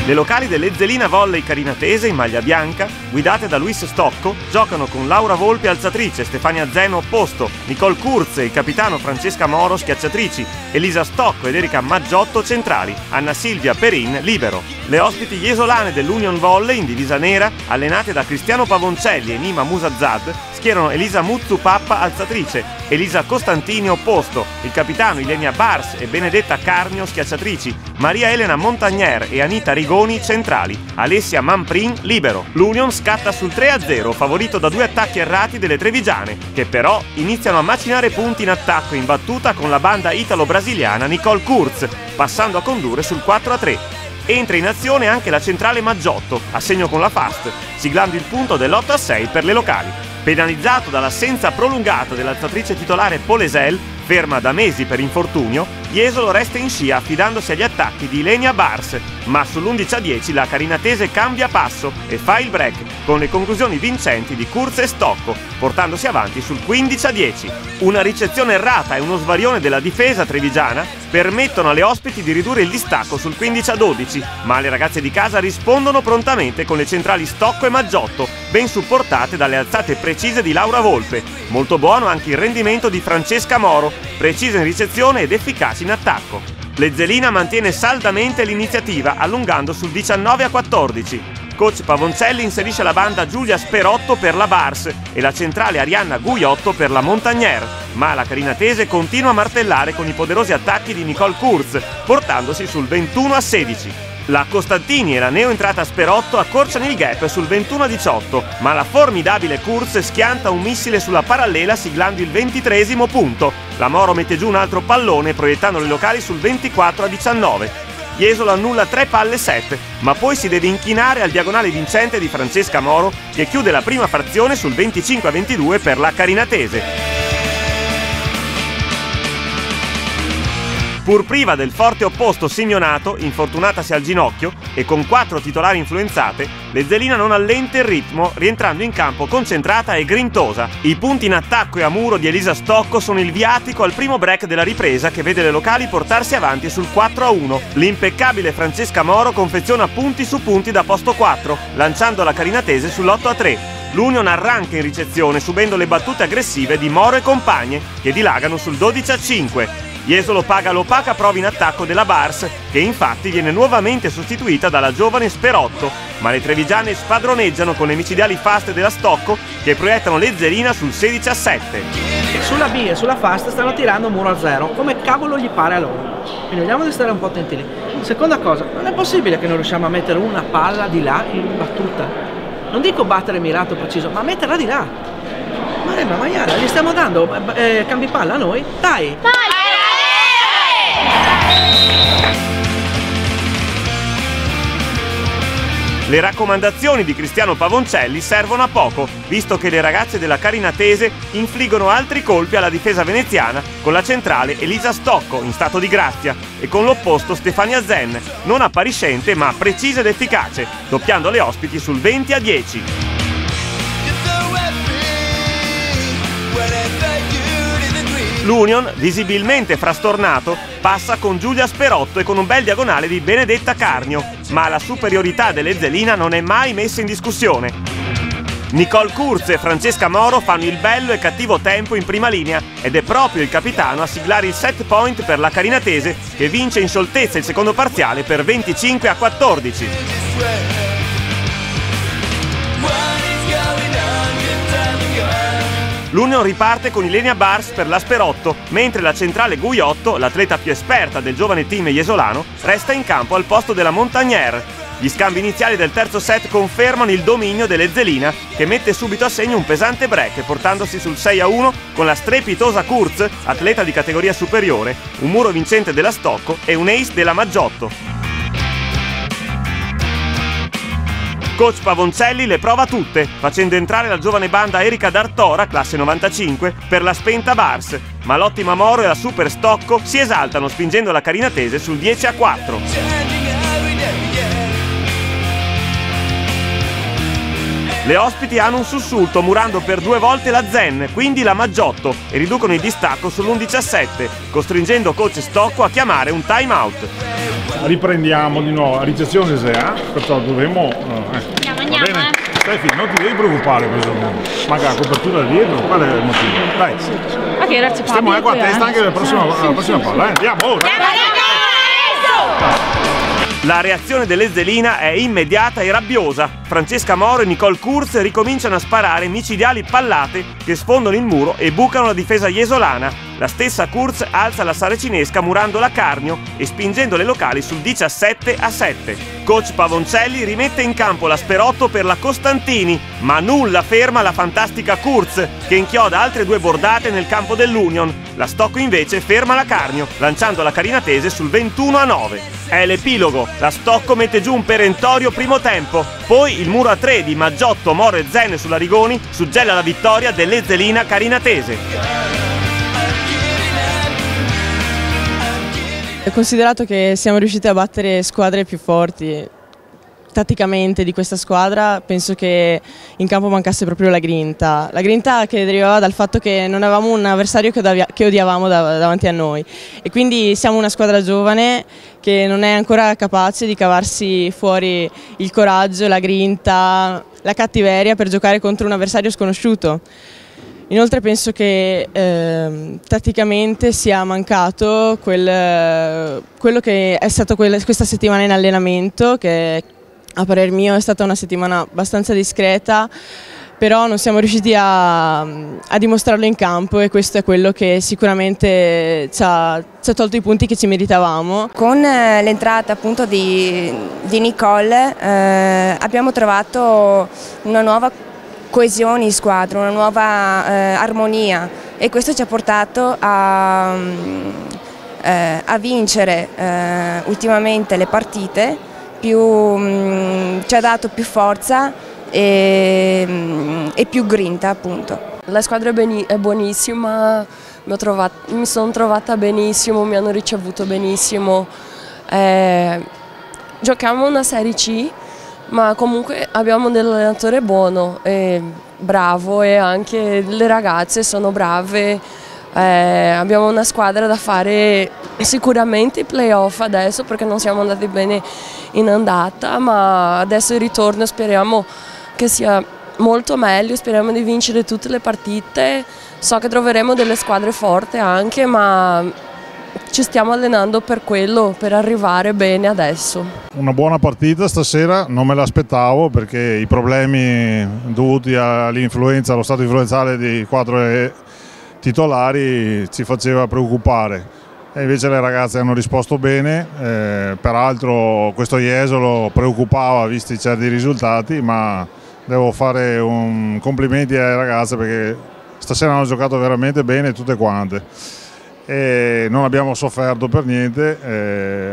Le locali dell'Ezzelina Volley Carinatese in maglia bianca, guidate da Luis Stocco, giocano con Laura Volpi alzatrice, Stefania Zeno opposto, Nicole Kurz e il capitano Francesca Moro schiacciatrici, Elisa Stocco ed Erika Maggiotto centrali, Anna Silvia Perin libero. Le ospiti iesolane dell'Union Volley in divisa nera, allenate da Cristiano Pavoncelli e Nima Musazzad, schierano Elisa Muzzu Pappa alzatrice, Elisa Costantini opposto, il capitano Ilenia Bars e Benedetta Carnio schiacciatrici, Maria Elena Montagnier e Anita Rigoni centrali, Alessia Manprin libero. L'Union scatta sul 3-0, favorito da 2 attacchi errati delle trevigiane, che però iniziano a macinare punti in attacco in battuta con la banda italo-brasiliana Nicole Kurz, passando a condurre sul 4-3. Entra in azione anche la centrale Maggiotto, a segno con la Fast, siglando il punto dell'8-6 per le locali. Penalizzato dall'assenza prolungata dell'alzatrice titolare Polesel, ferma da mesi per infortunio, Jesolo resta in scia affidandosi agli attacchi di Ilenia Bars, ma sull'11-10 la carinatese cambia passo e fa il break, con le conclusioni vincenti di Kurz e Stocco, portandosi avanti sul 15-10. Una ricezione errata e uno svarione della difesa trevigiana permettono alle ospiti di ridurre il distacco sul 15-12, ma le ragazze di casa rispondono prontamente con le centrali Stocco e Maggiotto, ben supportate dalle alzate precise di Laura Volpe. Molto buono anche il rendimento di Francesca Moro, precisa in ricezione ed efficace in attacco. L'Ezzelina mantiene saldamente l'iniziativa, allungando sul 19-14. Coach Pavoncelli inserisce la banda Giulia Sperotto per la Bars e la centrale Arianna Guiotto per la Montagnier, ma la carinatese continua a martellare con i poderosi attacchi di Nicole Kurz, portandosi sul 21-16. La Costantini e la neoentrata Sperotto accorciano il gap sul 21-18, ma la formidabile Kurz schianta un missile sulla parallela siglando il 23esimo punto. La Moro mette giù un altro pallone proiettando le locali sul 24-19. Jesolo annulla 3 palle set, ma poi si deve inchinare al diagonale vincente di Francesca Moro che chiude la prima frazione sul 25-22 per la carinatese. Pur priva del forte opposto Signonato, infortunatasi al ginocchio, e con 4 titolari influenzate, l'Ezzelina non allenta il ritmo, rientrando in campo concentrata e grintosa. I punti in attacco e a muro di Elisa Stocco sono il viatico al primo break della ripresa che vede le locali portarsi avanti sul 4-1. L'impeccabile Francesca Moro confeziona punti su punti da posto 4, lanciando la carinatese sull'8-3. L'Union arranca in ricezione subendo le battute aggressive di Moro e compagne, che dilagano sul 12-5. Jesolo paga l'opaca prova in attacco della Bars, che infatti viene nuovamente sostituita dalla giovane Sperotto, ma le trevigiane spadroneggiano con le micidiali Fast della Stocco che proiettano l'Ezzelina sul 16-7. Sulla B e sulla Fast stanno tirando muro a 0, come cavolo gli pare a loro. Quindi vediamo di stare un po' attenti lì. Seconda cosa, non è possibile che non riusciamo a mettere una palla di là in battuta. Non dico battere mirato preciso, ma metterla di là. Ma Maiara, gli stiamo dando cambi palla a noi? Dai! Le raccomandazioni di Cristiano Pavoncelli servono a poco, visto che le ragazze della carinatese infliggono altri colpi alla difesa veneziana con la centrale Elisa Stocco in stato di grazia e con l'opposto Stefania Zen, non appariscente ma precisa ed efficace, doppiando le ospiti sul 20-10. L'Union, visibilmente frastornato, passa con Giulia Sperotto e con un bel diagonale di Benedetta Carnio, ma la superiorità dell'Ezzelina non è mai messa in discussione. Nicole Kurz e Francesca Moro fanno il bello e cattivo tempo in prima linea ed è proprio il capitano a siglare il set point per la carinatese che vince in scioltezza il secondo parziale per 25-14. L'Union riparte con Ilenia Bars per la Sperotto, mentre la centrale Guiotto, l'atleta più esperta del giovane team iesolano, resta in campo al posto della Montagnier. Gli scambi iniziali del terzo set confermano il dominio dell'Ezzelina, che mette subito a segno un pesante break, portandosi sul 6-1 con la strepitosa Kurz, atleta di categoria superiore, un muro vincente della Stocco e un ace della Maggiotto. Coach Pavoncelli le prova tutte, facendo entrare la giovane banda Erika D'Artora, classe 95, per la spenta Bars, ma l'ottima Moro e la super Stocco si esaltano spingendo la carinatese sul 10-4. Le ospiti hanno un sussulto murando per 2 volte la Zen, quindi la Maggiotto, e riducono il distacco sull'11-7, costringendo coach Stocco a chiamare un time out. Riprendiamo di nuovo la ricezione se ha, perciò dovremo... Andiamo, va bene? Steffi, non ti devi preoccupare per questo momento. Manca la copertura da dietro, qual è il motivo? Dai. Ok, grazie Fabio. Stiamo qua a testa anche la prossima palla, Andiamo! La reazione dell'Ezzelina è immediata e rabbiosa. Francesca Moro e Nicole Kurz ricominciano a sparare micidiali pallate che sfondano il muro e bucano la difesa iesolana. La stessa Kurz alza la saracinesca murando la Carnio e spingendo le locali sul 17-7. Coach Pavoncelli rimette in campo la Sperotto per la Costantini, ma nulla ferma la fantastica Kurz, che inchioda altre 2 bordate nel campo dell'Union. La Stocco invece ferma la Carnio, lanciando la carinatese sul 21-9. È l'epilogo, la Stocco mette giù un perentorio primo tempo, poi il muro a 3 di Maggiotto, Moro e Zen sulla Rigoni suggella la vittoria dell'Ezzelina carinatese. Considerato che siamo riusciti a battere squadre più forti tatticamente di questa squadra, penso che in campo mancasse proprio la grinta che derivava dal fatto che non avevamo un avversario che odiavamo davanti a noi, e quindi siamo una squadra giovane che non è ancora capace di cavarsi fuori il coraggio, la grinta, la cattiveria per giocare contro un avversario sconosciuto. Inoltre penso che tatticamente sia mancato quello che è stato questa settimana in allenamento, che a parer mio è stata una settimana abbastanza discreta, però non siamo riusciti a dimostrarlo in campo, e questo è quello che sicuramente ci ha tolto i punti che ci meritavamo. Con l'entrata appunto di Nicole abbiamo trovato una nuova coesione in squadra, una nuova armonia, e questo ci ha portato a vincere ultimamente le partite, ci ha dato più forza e più grinta appunto. La squadra è buonissima, mi sono trovata benissimo, mi hanno ricevuto benissimo, giochiamo una Serie C, ma comunque abbiamo dell'allenatore buono e bravo, e anche le ragazze sono brave, abbiamo una squadra da fare sicuramente i playoff adesso, perché non siamo andati bene in andata, ma adesso il ritorno speriamo che sia molto meglio, speriamo di vincere tutte le partite. So che troveremo delle squadre forti anche, ma ci stiamo allenando per quello, per arrivare bene adesso. Una buona partita stasera, non me l'aspettavo, perché i problemi dovuti all'influenza, allo stato influenzale di 4 titolari ci faceva preoccupare, e invece le ragazze hanno risposto bene. Peraltro questo Jesolo preoccupava visti certi risultati, ma devo fare un complimenti alle ragazze perché stasera hanno giocato veramente bene tutte quante. E non abbiamo sofferto per niente,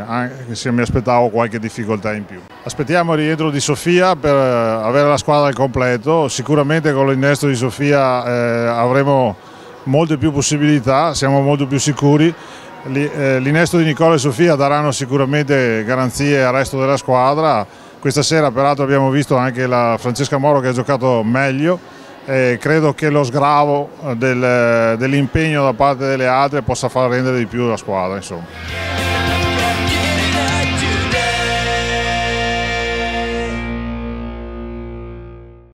anche se mi aspettavo qualche difficoltà in più. Aspettiamo il rientro di Sofia per avere la squadra al completo. Sicuramente con l'innesto di Sofia avremo molte più possibilità, siamo molto più sicuri. L'innesto di Nicola e Sofia daranno sicuramente garanzie al resto della squadra. Questa sera peraltro abbiamo visto anche la Francesca Moro che ha giocato meglio. Credo che lo sgravo dell'impegno da parte delle altre possa far rendere di più la squadra, insomma.